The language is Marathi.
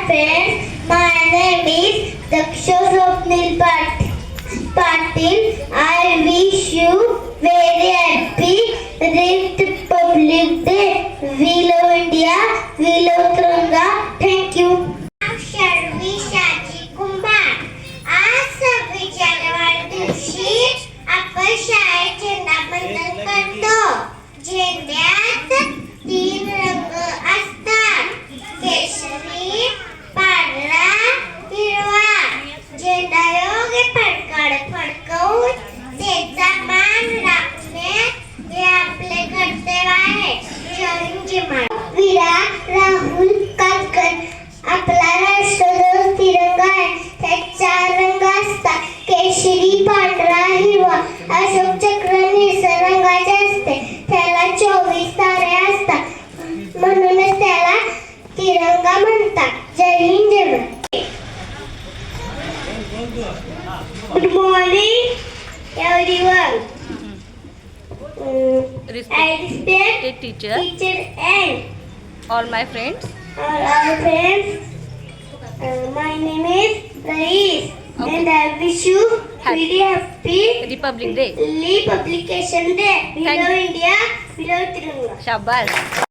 friends, my name is Daksha Swapnil Patil. I wish you very happy Republic Day. We love India, we love Tiranga. Thank you. शर्वी Shaji कुंभार. आज 26 जानेवारी दिवशी आपण शाळेत झेंडावंदन करतो. झेंड्यात 3 रंग असतात, केशरी, पांढरा, हिरवा. झेंडा योग्य प्रकारे फडकवून त्याचा मान राखणे हे आपले कर्तव्य आहे. जय हिंद जय महाराष्ट्र. विराट राहुल कातकर. आपला राष्ट्रध्वज तिरंगा आहे. त्यात 4 रंग असतात, केशरी, पांढरा, हिरवा. अशोक चक्र निळसर रंगाचे असते. त्याला 24 तारे असतात, म्हणूनच त्याला तिरंगा म्हणतात. जय हिंद जय Maharashtra. Good morning everyone. I respect teacher and all my friends. all our friends. My name is Rais, and I wish you very happy Republic Day. Republication Day. We Thank love India, we love Tiranga. Shabash.